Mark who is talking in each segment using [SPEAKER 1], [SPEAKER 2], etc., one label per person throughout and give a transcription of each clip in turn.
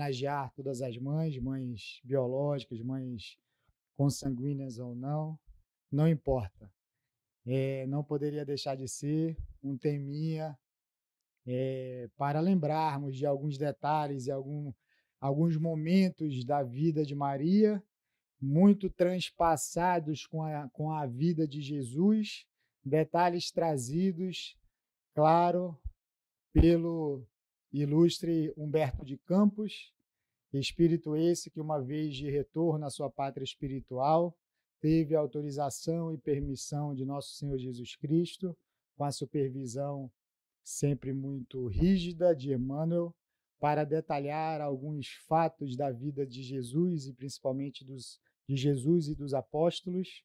[SPEAKER 1] homenagear todas as mães, mães biológicas, mães consanguíneas ou não, não importa. Não poderia deixar de ser um teminha para lembrarmos de alguns detalhes e alguns momentos da vida de Maria, muito transpassados com a vida de Jesus, detalhes trazidos, claro, pelo ilustre Humberto de Campos, espírito esse que, uma vez de retorno à sua pátria espiritual, teve a autorização e permissão de nosso Senhor Jesus Cristo, com a supervisão sempre muito rígida de Emmanuel, para detalhar alguns fatos da vida de Jesus e principalmente de Jesus e dos apóstolos,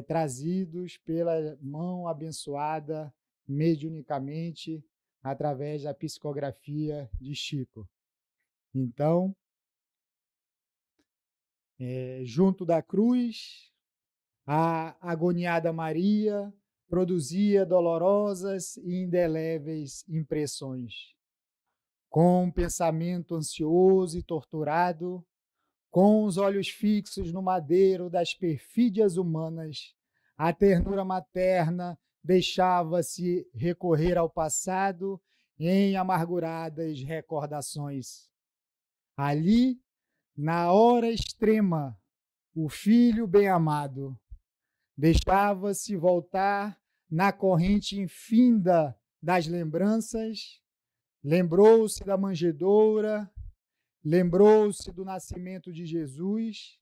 [SPEAKER 1] trazidos pela mão abençoada mediunicamente através da psicografia de Chico. Então, junto da cruz, a agoniada Maria produzia dolorosas e indeléveis impressões. Com um pensamento ansioso e torturado, com os olhos fixos no madeiro das perfídias humanas, a ternura materna deixava-se recorrer ao passado em amarguradas recordações. Ali, na hora extrema, o filho bem-amado deixava-se voltar na corrente infinda das lembranças, lembrou-se da manjedoura, lembrou-se do nascimento de Jesus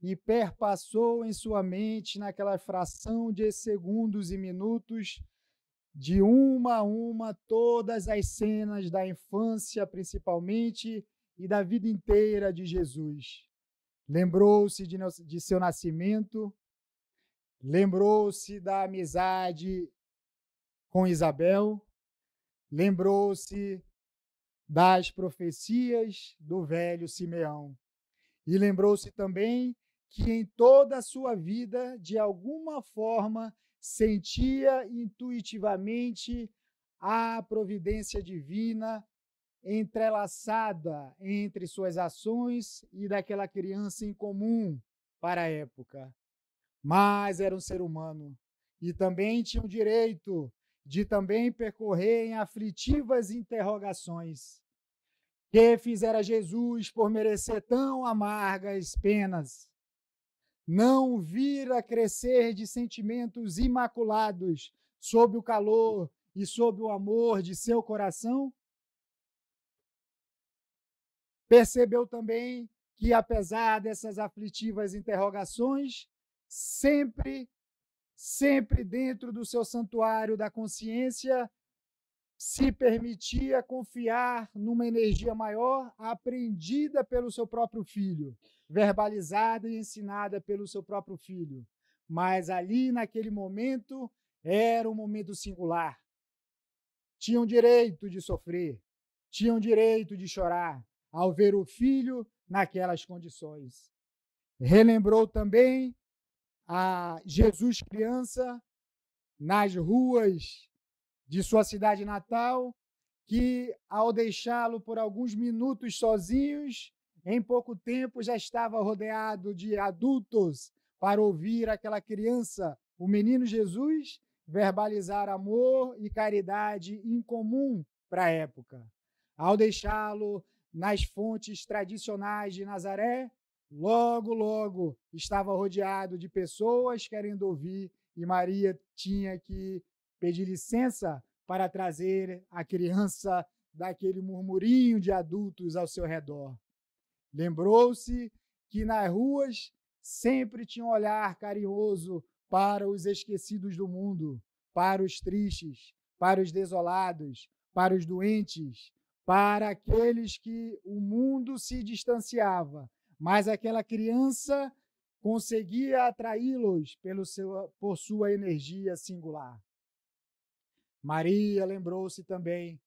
[SPEAKER 1] e perpassou em sua mente, naquela fração de segundos e minutos, de uma a uma, todas as cenas da infância, principalmente, e da vida inteira de Jesus. Lembrou-se de seu nascimento, lembrou-se da amizade com Isabel, lembrou-se das profecias do velho Simeão. E lembrou-se também que em toda a sua vida, de alguma forma, sentia intuitivamente a providência divina entrelaçada entre suas ações e daquela criança incomum para a época. Mas era um ser humano e também tinha o direito de também percorrer em aflitivas interrogações. Que fizera Jesus por merecer tão amargas penas? Não vira crescer de sentimentos imaculados sob o calor e sob o amor de seu coração? Percebeu também que, apesar dessas aflitivas interrogações, sempre dentro do seu santuário da consciência, se permitia confiar numa energia maior aprendida pelo seu próprio filho, verbalizada e ensinada pelo seu próprio filho. Mas ali, naquele momento, era um momento singular. Tinham direito de sofrer, tinham direito de chorar ao ver o filho naquelas condições. Relembrou também a Jesus criança nas ruas de sua cidade natal, que, ao deixá-lo por alguns minutos sozinhos, em pouco tempo já estava rodeado de adultos para ouvir aquela criança, o menino Jesus, verbalizar amor e caridade incomum para a época. Ao deixá-lo nas fontes tradicionais de Nazaré, logo estava rodeado de pessoas querendo ouvir, e Maria tinha que pedir licença para trazer a criança daquele murmurinho de adultos ao seu redor. Lembrou-se que nas ruas sempre tinha um olhar carinhoso para os esquecidos do mundo, para os tristes, para os desolados, para os doentes, para aqueles que o mundo se distanciava, mas aquela criança conseguia atraí-los por sua energia singular. Maria lembrou-se também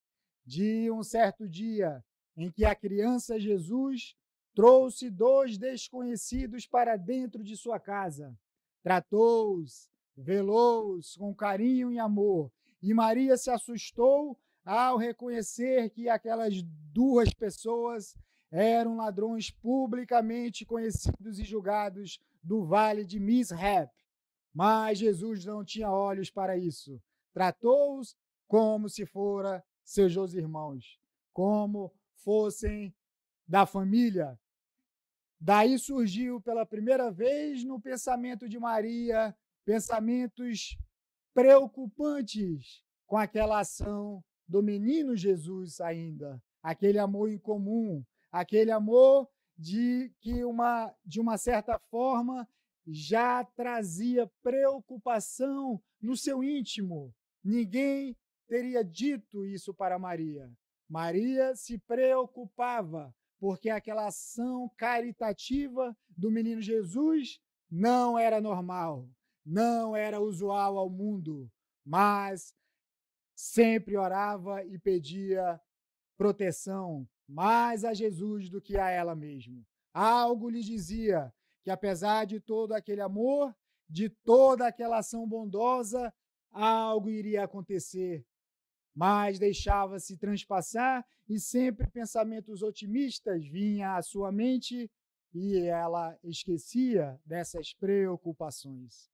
[SPEAKER 1] de um certo dia em que a criança Jesus trouxe 2 desconhecidos para dentro de sua casa. Tratou-os, velou-os com carinho e amor. E Maria se assustou ao reconhecer que aquelas 2 pessoas eram ladrões publicamente conhecidos e julgados do vale de Mishap. Mas Jesus não tinha olhos para isso. Tratou-os como se fossem seus irmãos, como fossem da família. Daí surgiu pela primeira vez no pensamento de Maria pensamentos preocupantes com aquela ação do menino Jesus ainda, aquele amor incomum, aquele amor que de uma certa forma já trazia preocupação no seu íntimo. Ninguém teria dito isso para Maria. Maria se preocupava porque aquela ação caritativa do menino Jesus não era normal, não era usual ao mundo, mas sempre orava e pedia proteção mais a Jesus do que a ela mesma. Algo lhe dizia que, apesar de todo aquele amor, de toda aquela ação bondosa, algo iria acontecer, mas deixava-se transpassar e sempre pensamentos otimistas vinham à sua mente e ela esquecia dessas preocupações.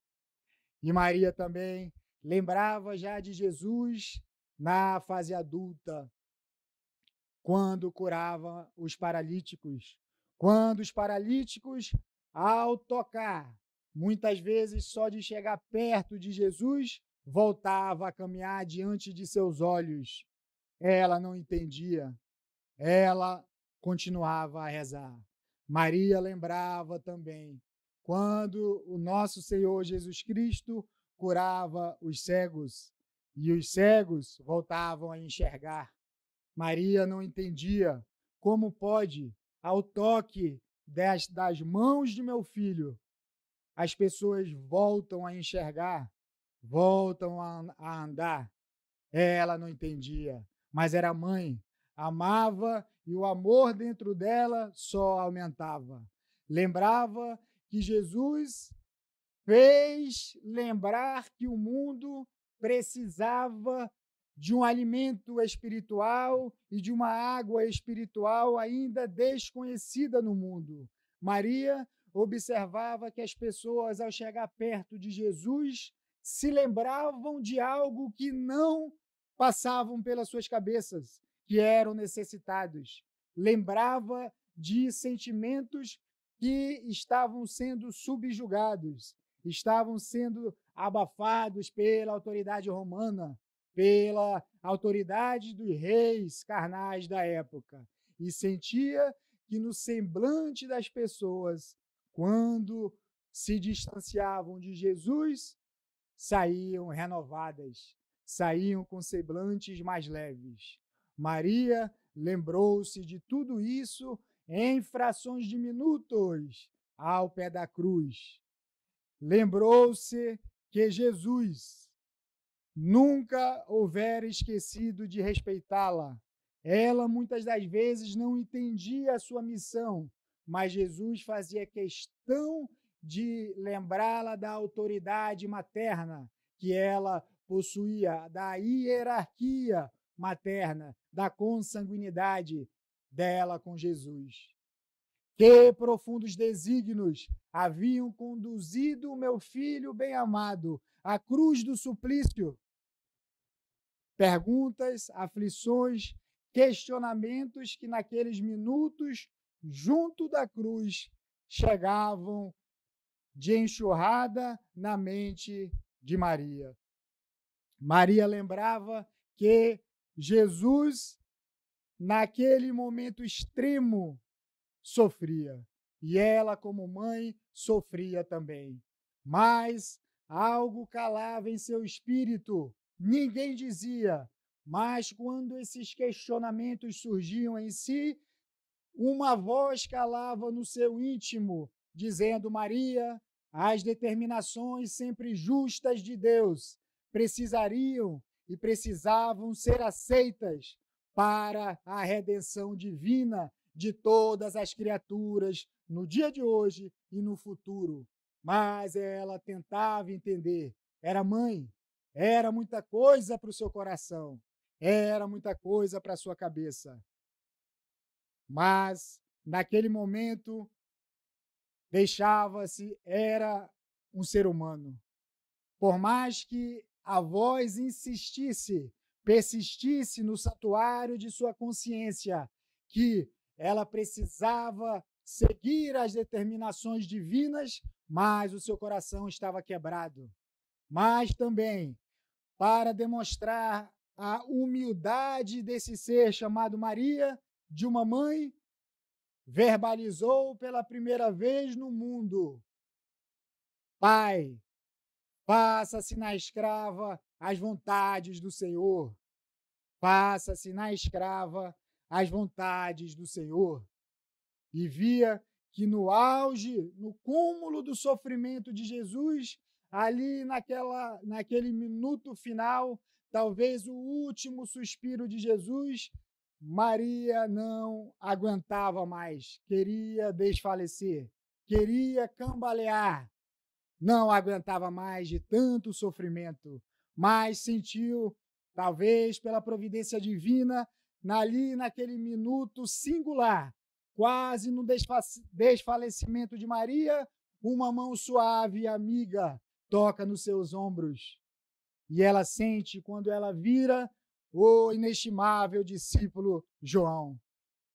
[SPEAKER 1] E Maria também lembrava já de Jesus na fase adulta, quando curava os paralíticos. Quando os paralíticos, ao tocar, muitas vezes só de chegar perto de Jesus, voltava a caminhar diante de seus olhos. Ela não entendia. Ela continuava a rezar. Maria lembrava também quando o nosso Senhor Jesus Cristo curava os cegos e os cegos voltavam a enxergar. Maria não entendia como pode, ao toque das mãos de meu filho, as pessoas voltam a enxergar, voltam a andar. Ela não entendia, mas era mãe, amava e o amor dentro dela só aumentava. Lembrava que Jesus fez lembrar que o mundo precisava de um alimento espiritual e de uma água espiritual ainda desconhecida no mundo. Maria observava que as pessoas, ao chegar perto de Jesus, se lembravam de algo que não passavam pelas suas cabeças, que eram necessitados. Lembrava de sentimentos que estavam sendo subjugados, estavam sendo abafados pela autoridade romana, pela autoridade dos reis carnais da época, e sentia que no semblante das pessoas, quando se distanciavam de Jesus, saíam renovadas, saíam com semblantes mais leves. Maria lembrou-se de tudo isso em frações de minutos ao pé da cruz. Lembrou-se que Jesus nunca houvera esquecido de respeitá-la. Ela, muitas das vezes, não entendia a sua missão, mas Jesus fazia questão de lembrá-la da autoridade materna que ela possuía, da hierarquia materna, da consanguinidade dela com Jesus. Que profundos desígnios haviam conduzido o meu filho bem-amado à cruz do suplício? Perguntas, aflições, questionamentos que naqueles minutos, junto da cruz, chegavam de enxurrada na mente de Maria. Maria lembrava que Jesus, naquele momento extremo, sofria. E ela, como mãe, sofria também. Mas algo calava em seu espírito. Ninguém dizia, mas quando esses questionamentos surgiam em si, uma voz calava no seu íntimo, dizendo: Maria, as determinações sempre justas de Deus precisariam e precisavam ser aceitas para a redenção divina de todas as criaturas no dia de hoje e no futuro. Mas ela tentava entender. Era mãe, era muita coisa para o seu coração, era muita coisa para a sua cabeça. Mas naquele momento, era um ser humano. Por mais que a voz insistisse, persistisse no santuário de sua consciência, que ela precisava seguir as determinações divinas, mas o seu coração estava quebrado. Mas também, para demonstrar a humildade desse ser chamado Maria, de uma mãe, verbalizou pela primeira vez no mundo: Pai, faça-se na escrava as vontades do Senhor. Faça-se na escrava as vontades do Senhor. E via que no auge, no cúmulo do sofrimento de Jesus, ali naquele minuto final, talvez o último suspiro de Jesus, Maria não aguentava mais, queria desfalecer, queria cambalear, não aguentava mais de tanto sofrimento, mas sentiu, talvez pela providência divina, naquele minuto singular, quase no desfalecimento de Maria, uma mão suave e amiga toca nos seus ombros. E ela sente, quando ela vira, o inestimável discípulo João.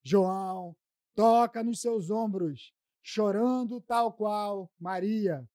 [SPEAKER 1] João toca nos seus ombros, chorando tal qual Maria,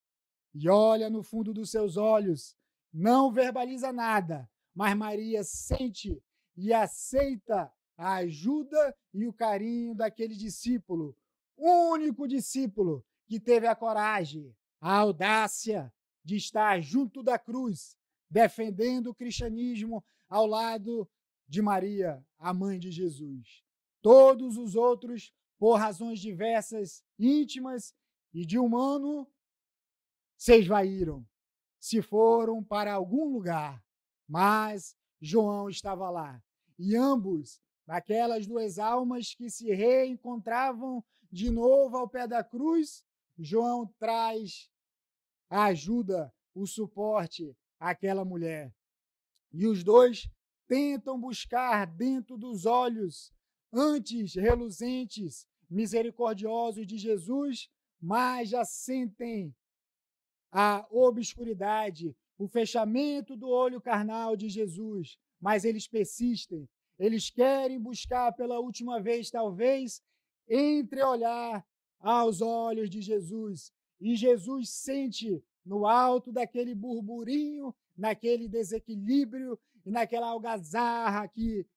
[SPEAKER 1] e olha no fundo dos seus olhos, não verbaliza nada, mas Maria sente e aceita a ajuda e o carinho daquele discípulo, único discípulo que teve a coragem, a audácia de estar junto da cruz, defendendo o cristianismo ao lado de Maria, a mãe de Jesus. Todos os outros, por razões diversas, íntimas e de humano, se esvaíram, se foram para algum lugar, mas João estava lá. E ambos, naquelas duas almas que se reencontravam de novo ao pé da cruz, João traz a ajuda, o suporte àquela mulher. E os dois tentam buscar dentro dos olhos, antes reluzentes, misericordiosos de Jesus, mas já sentem a obscuridade, o fechamento do olho carnal de Jesus, mas eles persistem, eles querem buscar pela última vez, talvez, entreolhar aos olhos de Jesus. E Jesus sente no alto daquele burburinho, naquele desequilíbrio e naquela algazarra que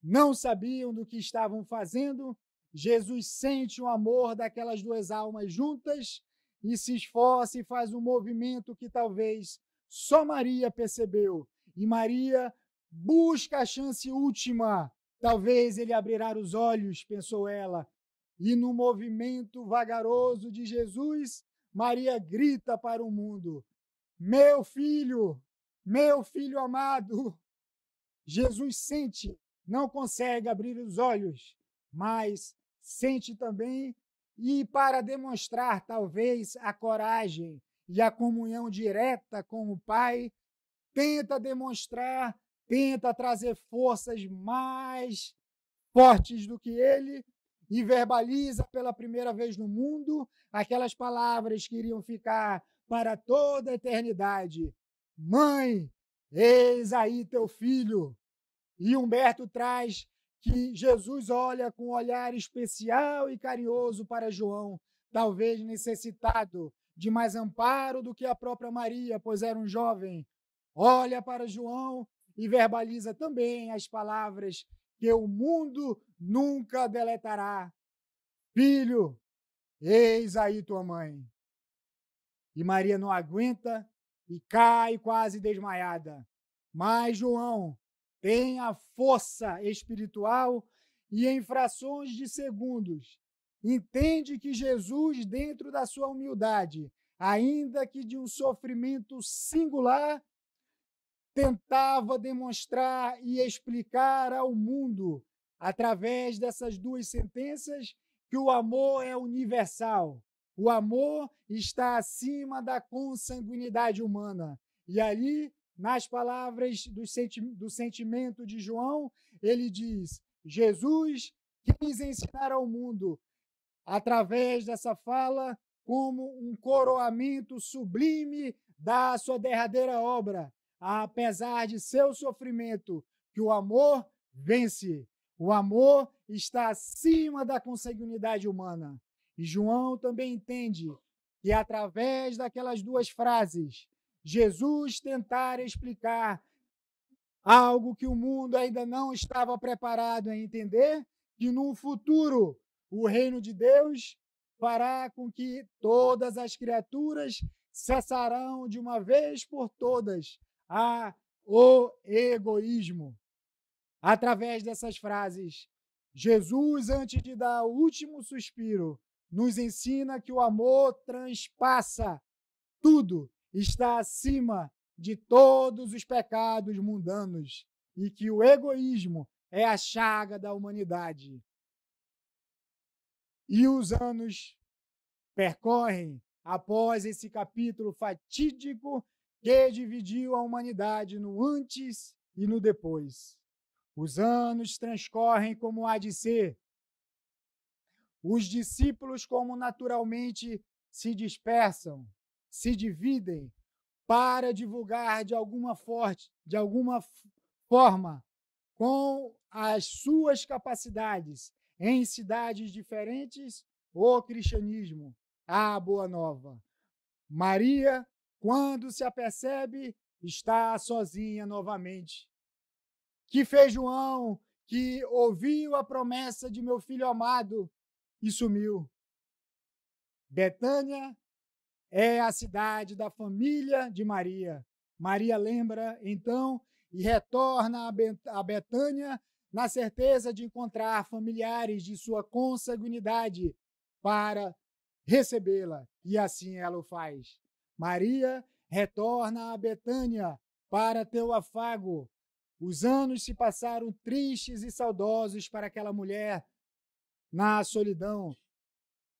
[SPEAKER 1] não sabiam do que estavam fazendo, Jesus sente o amor daquelas duas almas juntas e se esforça e faz um movimento que talvez só Maria percebeu. E Maria busca a chance última. Talvez ele abrirá os olhos, pensou ela. E no movimento vagaroso de Jesus, Maria grita para o mundo: meu filho amado. Jesus sente, não consegue abrir os olhos, mas sente também, e para demonstrar talvez a coragem e a comunhão direta com o Pai, tenta demonstrar, tenta trazer forças mais fortes do que ele e verbaliza pela primeira vez no mundo aquelas palavras que iriam ficar para toda a eternidade: mãe, eis aí teu filho. E Humberto traz que Jesus olha com um olhar especial e carinhoso para João, talvez necessitado de mais amparo do que a própria Maria, pois era um jovem. Olha para João e verbaliza também as palavras que o mundo nunca deletará: filho, eis aí tua mãe. E Maria não aguenta e cai quase desmaiada. Mas João tem a força espiritual e, em frações de segundos, entende que Jesus, dentro da sua humildade, ainda que de um sofrimento singular, tentava demonstrar e explicar ao mundo, através dessas duas sentenças, que o amor é universal. O amor está acima da consanguinidade humana. E ali, nas palavras do sentimento de João, ele diz: Jesus quis ensinar ao mundo através dessa fala, como um coroamento sublime da sua derradeira obra, apesar de seu sofrimento, que o amor vence. O amor está acima da consanguinidade humana. E João também entende que, através daquelas duas frases, Jesus tentara explicar algo que o mundo ainda não estava preparado a entender, que no futuro o reino de Deus fará com que todas as criaturas cessarão de uma vez por todas o egoísmo. Através dessas frases, Jesus, antes de dar o último suspiro, nos ensina que o amor transpassa tudo, está acima de todos os pecados mundanos e que o egoísmo é a chaga da humanidade. E os anos percorrem após esse capítulo fatídico que dividiu a humanidade no antes e no depois. Os anos transcorrem como há de ser. Os discípulos, como naturalmente, se dispersam, se dividem para divulgar de alguma forma, com as suas capacidades, em cidades diferentes, o cristianismo, a boa nova. Maria, quando se apercebe, está sozinha novamente. Que fez João, que ouviu a promessa de meu filho amado e sumiu. Betânia é a cidade da família de Maria. Maria lembra, então, e retorna a Betânia na certeza de encontrar familiares de sua consanguinidade para recebê-la, e assim ela o faz. Maria retorna a Betânia para ter o afago. Os anos se passaram tristes e saudosos para aquela mulher na solidão,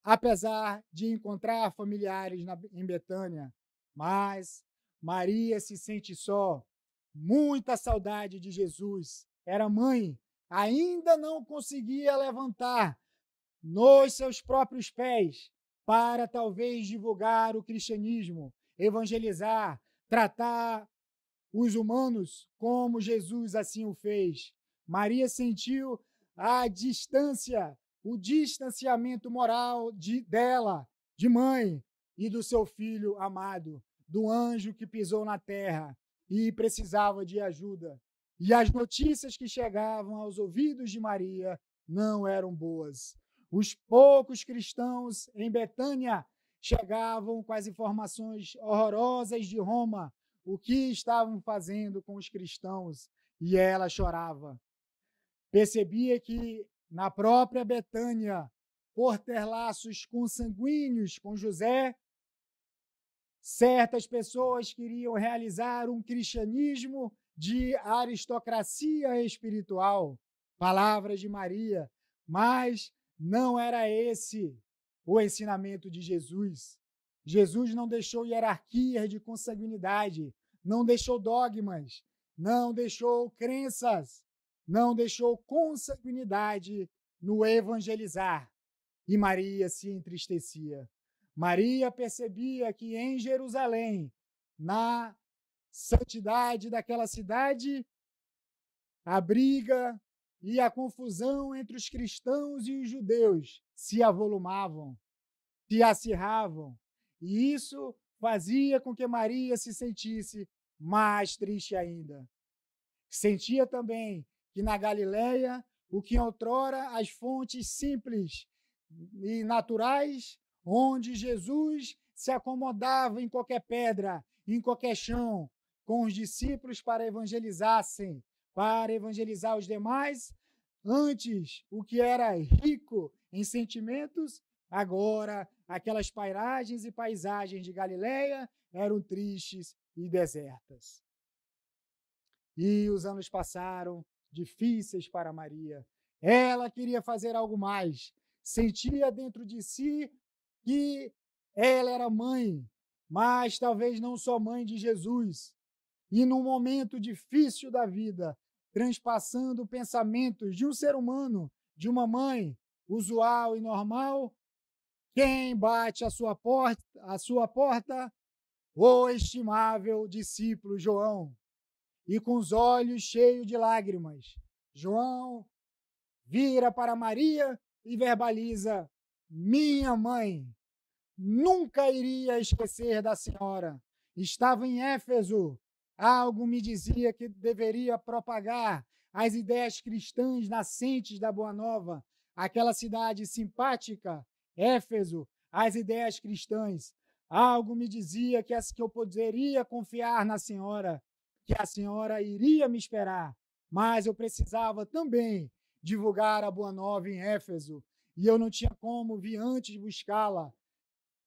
[SPEAKER 1] apesar de encontrar familiares em Betânia. Mas Maria se sente só, muita saudade de Jesus. Era mãe, ainda não conseguia levantar nos seus próprios pés para talvez divulgar o cristianismo, evangelizar, tratar os humanos como Jesus assim o fez. Maria sentiu a distância, o distanciamento moral dela, de mãe, e do seu filho amado, do anjo que pisou na terra e precisava de ajuda. E as notícias que chegavam aos ouvidos de Maria não eram boas. Os poucos cristãos em Betânia chegavam com as informações horrorosas de Roma, o que estavam fazendo com os cristãos, e ela chorava. Percebia que, na própria Betânia, por ter laços consanguíneos com José, certas pessoas queriam realizar um cristianismo de aristocracia espiritual, palavras de Maria, mas não era esse o ensinamento de Jesus. Jesus não deixou hierarquias de consanguinidade, não deixou dogmas, não deixou crenças, não deixou consanguinidade no evangelizar. E Maria se entristecia. Maria percebia que em Jerusalém, na santidade daquela cidade, a briga e a confusão entre os cristãos e os judeus se avolumavam, se acirravam, e isso fazia com que Maria se sentisse mais triste ainda. Sentia também que na Galileia, o que outrora as fontes simples e naturais, onde Jesus se acomodava em qualquer pedra, em qualquer chão, com os discípulos para evangelizar os demais, antes o que era rico em sentimentos, agora aquelas pairagens e paisagens de Galileia eram tristes e desertas. E os anos passaram difíceis para Maria. Ela queria fazer algo mais. Sentia dentro de si que ela era mãe, mas talvez não só mãe de Jesus. E num momento difícil da vida, transpassando pensamentos de um ser humano, de uma mãe usual e normal, Quem bate a sua porta? O estimável discípulo João. E com os olhos cheios de lágrimas, João vira para Maria e verbaliza: minha mãe. Nunca iria esquecer da senhora. Estava em Éfeso. Algo me dizia que deveria propagar as ideias cristãs nascentes da Boa Nova. Aquela cidade simpática, Éfeso, as ideias cristãs. Algo me dizia que eu poderia confiar na senhora, que a senhora iria me esperar. Mas eu precisava também divulgar a Boa Nova em Éfeso. E eu não tinha como vir antes buscá-la.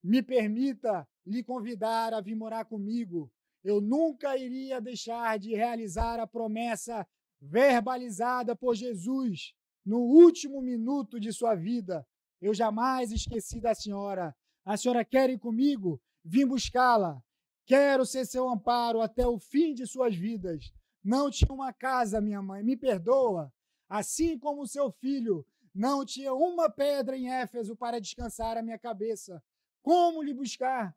[SPEAKER 1] Me permita lhe convidar a vir morar comigo. Eu nunca iria deixar de realizar a promessa verbalizada por Jesus no último minuto de sua vida. Eu jamais esqueci da senhora. A senhora quer ir comigo? Vim buscá-la. Quero ser seu amparo até o fim de suas vidas. Não tinha uma casa, minha mãe, me perdoa. Assim como o seu filho, não tinha uma pedra em Éfeso para descansar a minha cabeça. Como lhe buscar?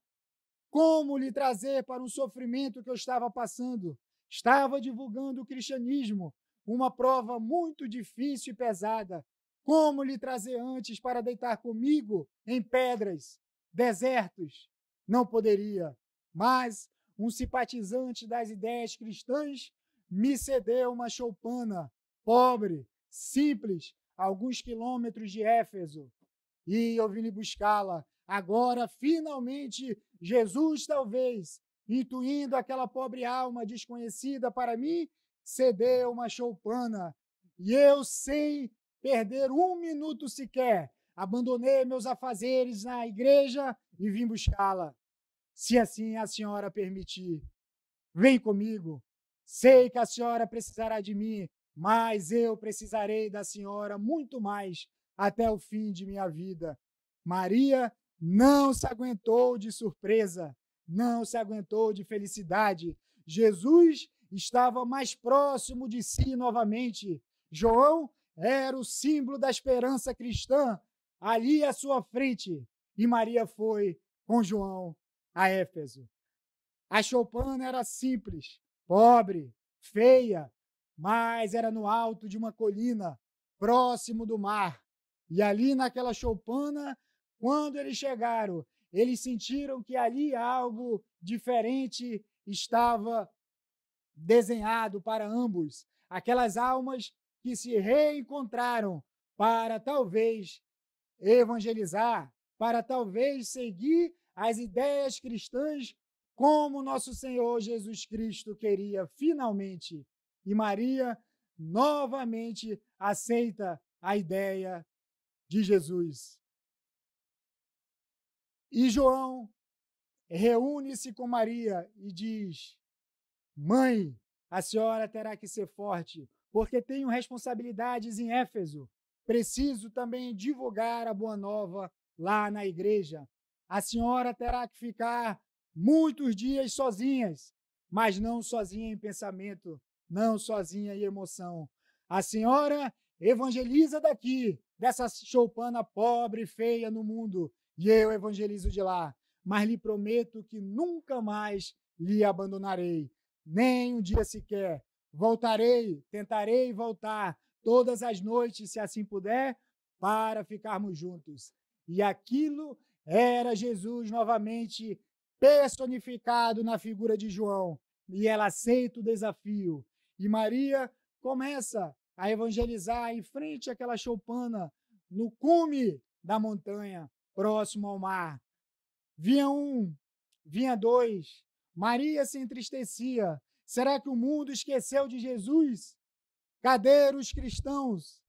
[SPEAKER 1] Como lhe trazer para um sofrimento que eu estava passando? Estava divulgando o cristianismo, uma prova muito difícil e pesada. Como lhe trazer antes para deitar comigo em pedras, desertos? Não poderia. Mas um simpatizante das ideias cristãs me cedeu uma choupana, pobre, simples, a alguns quilômetros de Éfeso. E eu vim lhe buscá-la. Agora, finalmente, Jesus, talvez, intuindo aquela pobre alma desconhecida para mim, cedeu uma choupana. E eu, sem perder um minuto sequer, abandonei meus afazeres na igreja e vim buscá-la. Se assim a senhora permitir, vem comigo. Sei que a senhora precisará de mim, mas eu precisarei da senhora muito mais até o fim de minha vida. Maria não se aguentou de surpresa, não se aguentou de felicidade. Jesus estava mais próximo de si novamente. João era o símbolo da esperança cristã ali à sua frente. E Maria foi com João a Éfeso. A choupana era simples, pobre, feia, mas era no alto de uma colina, próximo do mar. E ali naquela choupana, quando eles chegaram, eles sentiram que ali algo diferente estava desenhado para ambos. Aquelas almas que se reencontraram para talvez evangelizar, para talvez seguir as ideias cristãs como nosso Senhor Jesus Cristo queria finalmente. E Maria novamente aceita a ideia de Jesus. E João reúne-se com Maria e diz: mãe, a senhora terá que ser forte, porque tenho responsabilidades em Éfeso. Preciso também divulgar a boa nova lá na igreja. A senhora terá que ficar muitos dias sozinhas, mas não sozinha em pensamento, não sozinha em emoção. A senhora evangeliza daqui, dessa choupana pobre e feia no mundo, e eu evangelizo de lá. Mas lhe prometo que nunca mais lhe abandonarei, nem um dia sequer. Voltarei, tentarei voltar todas as noites, se assim puder, para ficarmos juntos. E aquilo era Jesus novamente personificado na figura de João. E ela aceita o desafio. E Maria começa a evangelizar em frente àquela choupana, no cume da montanha, próximo ao mar. Vinha um, vinha dois. Maria se entristecia. Será que o mundo esqueceu de Jesus? Cadê os cristãos?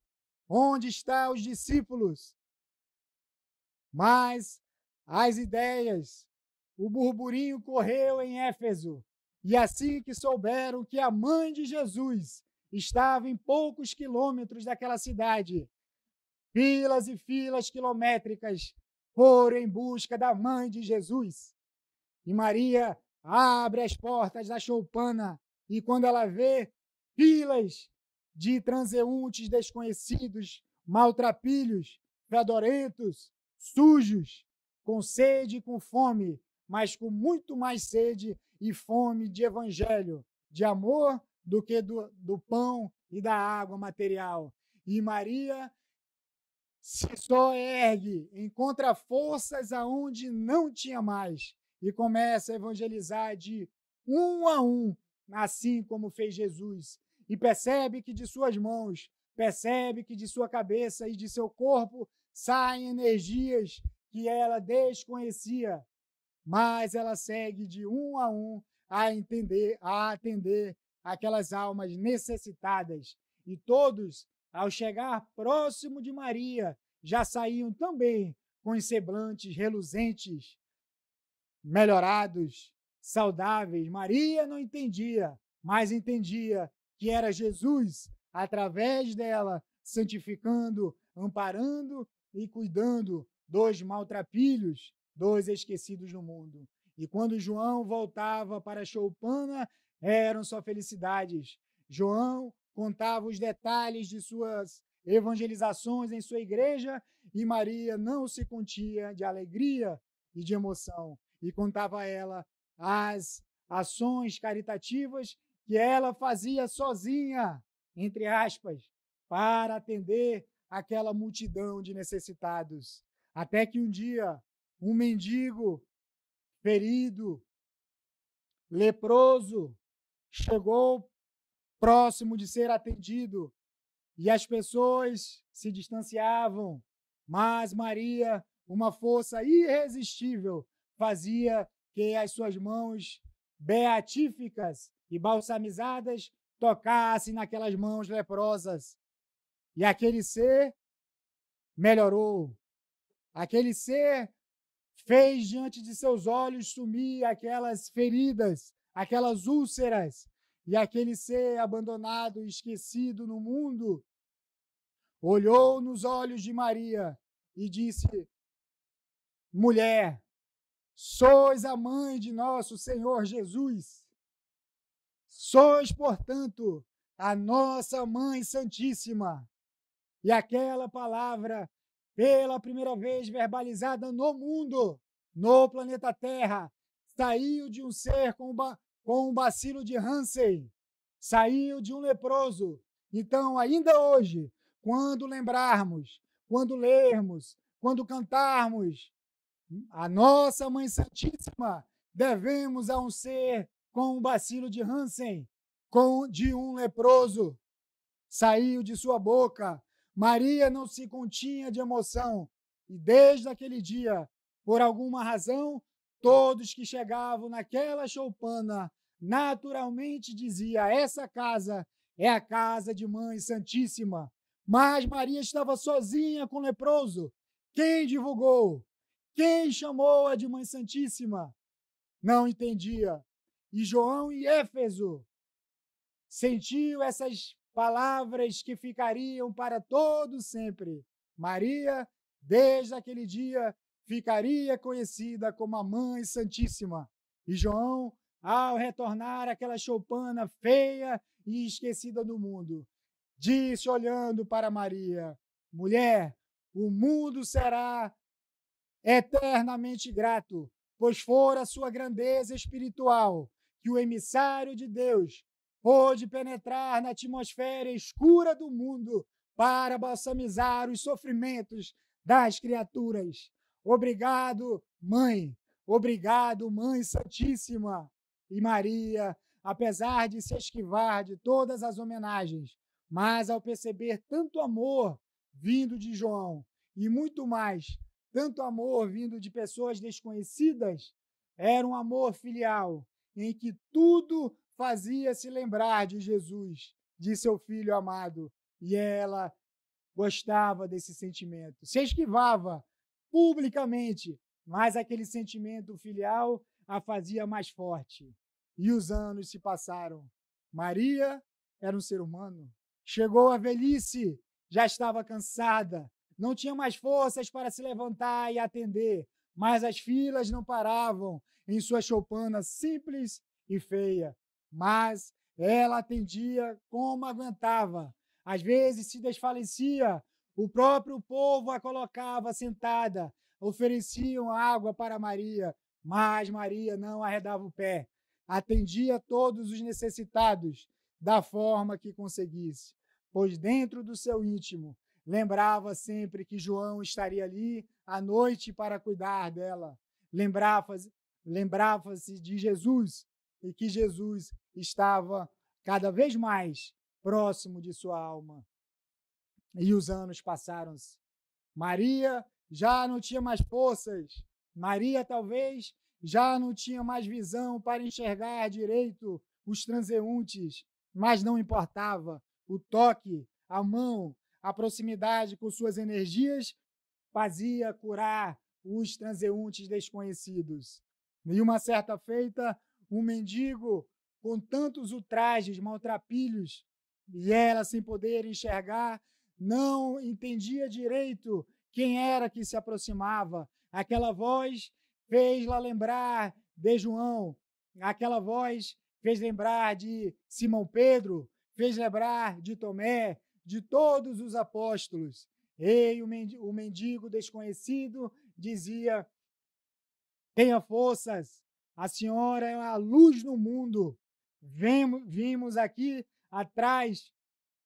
[SPEAKER 1] Onde estão os discípulos? Mas as ideias, o burburinho correu em Éfeso. E assim que souberam que a mãe de Jesus estava em poucos quilômetros daquela cidade, filas e filas quilométricas foram em busca da mãe de Jesus. E Maria abre as portas da choupana e quando ela vê filas de transeuntes desconhecidos, maltrapilhos, fedorentos, sujos, com sede e com fome, mas com muito mais sede e fome de evangelho, de amor, do que do pão e da água material. E Maria se só ergue, encontra forças aonde não tinha mais e começa a evangelizar de um a um, assim como fez Jesus. E percebe que de suas mãos, percebe que de sua cabeça e de seu corpo saem energias que ela desconhecia, mas ela segue de um a atender aquelas almas necessitadas. E todos, ao chegar próximo de Maria, já saíam também com os semblantes reluzentes, melhorados, saudáveis. Maria não entendia, mas entendia que era Jesus, através dela, santificando, amparando e cuidando dos maltrapilhos, dos esquecidos no mundo. E quando João voltava para Choupana, eram só felicidades. João contava os detalhes de suas evangelizações em sua igreja e Maria não se continha de alegria e de emoção. E contava a ela as ações caritativas que ela fazia sozinha, entre aspas, para atender aquela multidão de necessitados. Até que um dia, um mendigo ferido, leproso, chegou próximo de ser atendido e as pessoas se distanciavam, mas Maria, uma força irresistível, fazia que as suas mãos beatíficas e balsamizadas tocassem naquelas mãos leprosas. E aquele ser melhorou. Aquele ser fez diante de seus olhos sumir aquelas feridas, aquelas úlceras, e aquele ser abandonado e esquecido no mundo olhou nos olhos de Maria e disse: mulher, sois a mãe de nosso Senhor Jesus. Sois, portanto, a nossa Mãe Santíssima. E aquela palavra, pela primeira vez verbalizada no mundo, no planeta Terra, saiu de um ser com um bacilo de Hansen, saiu de um leproso. Então, ainda hoje, quando lembrarmos, quando lermos, quando cantarmos a nossa Mãe Santíssima, devemos a um ser com um bacilo de Hansen, de um leproso. Saiu de sua boca. Maria não se continha de emoção. E desde aquele dia, por alguma razão, todos que chegavam naquela choupana naturalmente diziam: essa casa é a casa de Mãe Santíssima. Mas Maria estava sozinha com o leproso. Quem divulgou? Quem chamou-a de Mãe Santíssima? Não entendia. E João em Éfeso sentiu essas palavras que ficariam para todo sempre. Maria, desde aquele dia, ficaria conhecida como a Mãe Santíssima. E João, ao retornar àquela choupana feia e esquecida do mundo, disse, olhando para Maria: mulher, o mundo será eternamente grato, pois fora a sua grandeza espiritual que o emissário de Deus pôde penetrar na atmosfera escura do mundo para balsamizar os sofrimentos das criaturas. Obrigado, Mãe. Obrigado, Mãe Santíssima. E Maria, apesar de se esquivar de todas as homenagens, mas ao perceber tanto amor vindo de João e muito mais, tanto amor vindo de pessoas desconhecidas, era um amor filial, em que tudo fazia se lembrar de Jesus, de seu filho amado, e ela gostava desse sentimento. Se esquivava publicamente, mas aquele sentimento filial a fazia mais forte. E os anos se passaram. Maria era um ser humano. Chegou a velhice, já estava cansada, não tinha mais forças para se levantar e atender, mas as filas não paravam em sua choupana simples e feia. Mas ela atendia como aguentava. Às vezes se desfalecia, o próprio povo a colocava sentada, ofereciam água para Maria, mas Maria não arredava o pé. Atendia todos os necessitados da forma que conseguisse, pois dentro do seu íntimo lembrava sempre que João estaria ali à noite para cuidar dela. Lembrava-se de Jesus e que Jesus estava cada vez mais próximo de sua alma. E os anos passaram-se. Maria já não tinha mais forças. Maria talvez já não tinha mais visão para enxergar direito os transeuntes, mas não importava. O toque, a mão, a proximidade com suas energias fazia curar os transeuntes desconhecidos. E uma certa feita, um mendigo com tantos ultrajes, maltrapilhos, e ela, sem poder enxergar, não entendia direito quem era que se aproximava. Aquela voz fez-la lembrar de João, aquela voz fez lembrar de Simão Pedro, fez lembrar de Tomé, de todos os apóstolos. E o mendigo desconhecido dizia: tenha forças, a senhora é a luz no mundo. Vimos aqui atrás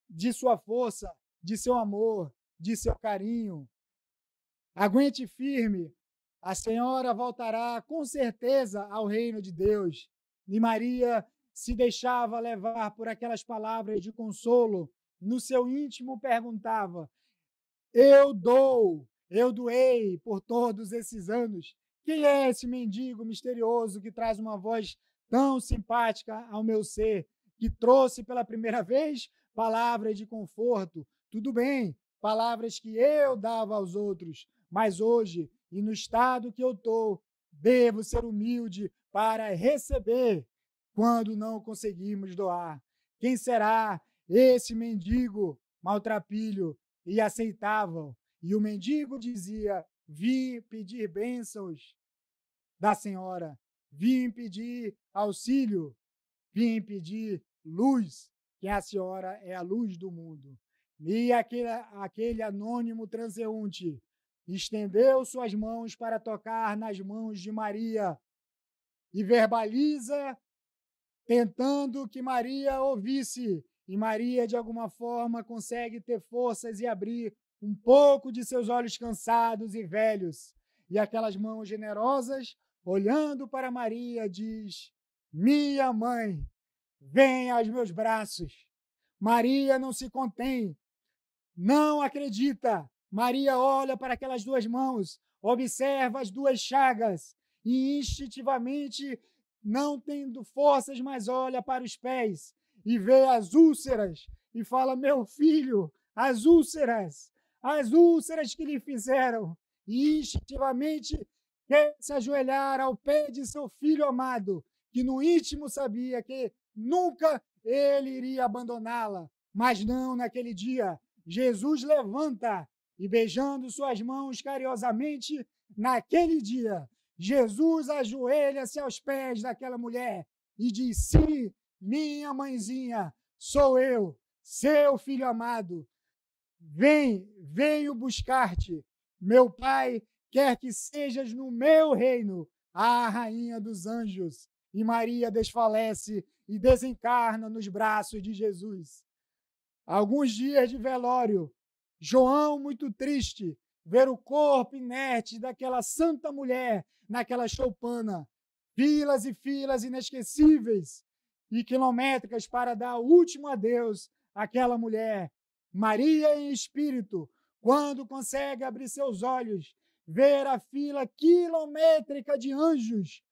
[SPEAKER 1] de sua força, de seu amor, de seu carinho. Aguente firme, a senhora voltará com certeza ao reino de Deus. E Maria se deixava levar por aquelas palavras de consolo. No seu íntimo perguntava: eu doei por todos esses anos. Quem é esse mendigo misterioso que traz uma voz tão simpática ao meu ser, que trouxe pela primeira vez palavras de conforto? Tudo bem, palavras que eu dava aos outros, mas hoje, e no estado que eu estou, devo ser humilde para receber quando não conseguimos doar. Quem será esse mendigo maltrapilho e aceitável? E o mendigo dizia: vim pedir bênçãos da senhora, vim pedir auxílio, vim pedir luz, que a senhora é a luz do mundo. E aquele anônimo transeunte estendeu suas mãos para tocar nas mãos de Maria e verbaliza, tentando que Maria ouvisse. E Maria, de alguma forma, consegue ter forças e abrir um pouco de seus olhos cansados e velhos. E aquelas mãos generosas, olhando para Maria, diz: minha mãe, venha aos meus braços. Maria não se contém, não acredita. Maria olha para aquelas duas mãos, observa as duas chagas e instintivamente, não tendo forças, mas olha para os pés e vê as úlceras e fala: meu filho, as úlceras que lhe fizeram. E instintivamente quer se ajoelhar ao pé de seu filho amado, que no íntimo sabia que nunca ele iria abandoná-la. Mas não naquele dia. Jesus levanta e, beijando suas mãos carinhosamente, naquele dia, Jesus ajoelha-se aos pés daquela mulher e diz: sim, minha mãezinha, sou eu, seu filho amado. Venho buscar-te. Meu Pai quer que sejas no meu reino a rainha dos anjos. E Maria desfalece e desencarna nos braços de Jesus. Alguns dias de velório, João, muito triste, ver o corpo inerte daquela santa mulher naquela choupana, filas e filas inesquecíveis e quilométricas para dar o último adeus àquela mulher. Maria, em espírito, quando consegue abrir seus olhos, ver a fila quilométrica de anjos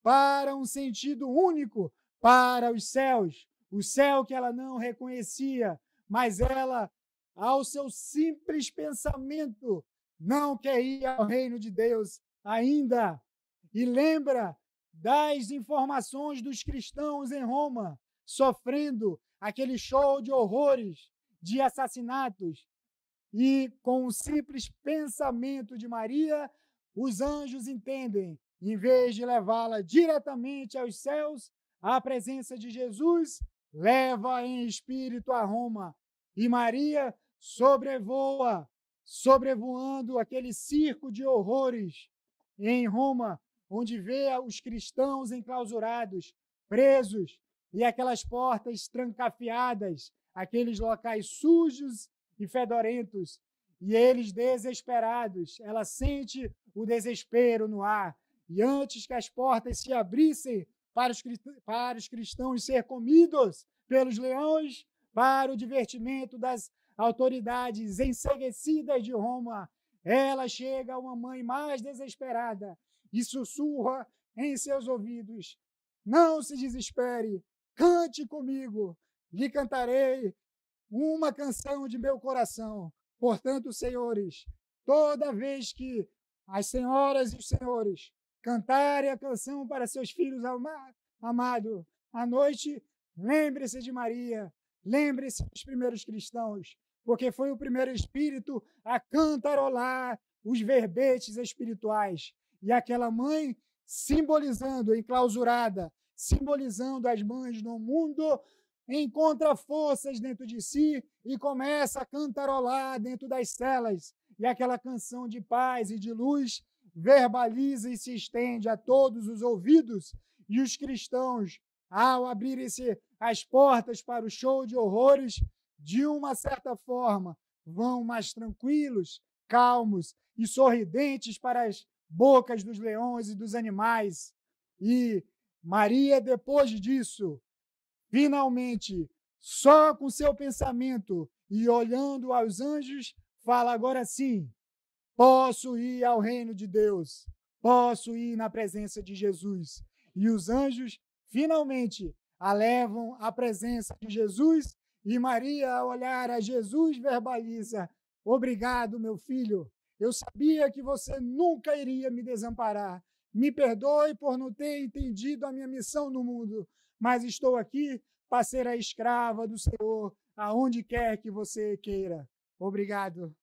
[SPEAKER 1] para um sentido único, para os céus, o céu que ela não reconhecia, mas ela, ao seu simples pensamento, não quer ir ao reino de Deus ainda. E lembra das informações dos cristãos em Roma, sofrendo aquele show de horrores, de assassinatos. E com o simples pensamento de Maria, os anjos entendem, em vez de levá-la diretamente aos céus, à presença de Jesus, leva em espírito a Roma. E Maria sobrevoa sobrevoando aquele circo de horrores em Roma, onde vê os cristãos enclausurados, presos, e aquelas portas trancafiadas, aqueles locais sujos e fedorentos, e eles desesperados. Ela sente o desespero no ar, e antes que as portas se abrissem para os cristãos ser comidos pelos leões, para o divertimento das autoridades enseguecidas de Roma, ela chega a uma mãe mais desesperada e sussurra em seus ouvidos: não se desespere, cante comigo, lhe cantarei uma canção de meu coração. Portanto, senhores, toda vez que as senhoras e os senhores cantarem a canção para seus filhos amados, à noite, lembre-se de Maria, lembre-se dos primeiros cristãos, porque foi o primeiro espírito a cantarolar os verbetes espirituais. E aquela mãe, simbolizando, enclausurada, simbolizando as mães no mundo, encontra forças dentro de si e começa a cantarolar dentro das celas. E aquela canção de paz e de luz verbaliza e se estende a todos os ouvidos. E os cristãos, ao abrirem-se as portas para o show de horrores, de uma certa forma, vão mais tranquilos, calmos e sorridentes para as bocas dos leões e dos animais. E Maria, depois disso, finalmente, só com seu pensamento e olhando aos anjos, fala agora sim: posso ir ao reino de Deus, posso ir na presença de Jesus. E os anjos finalmente a levam à presença de Jesus, e Maria, ao olhar a Jesus, verbaliza: obrigado, meu filho, eu sabia que você nunca iria me desamparar. Me perdoe por não ter entendido a minha missão no mundo, mas estou aqui para ser a escrava do Senhor, aonde quer que você queira. Obrigado.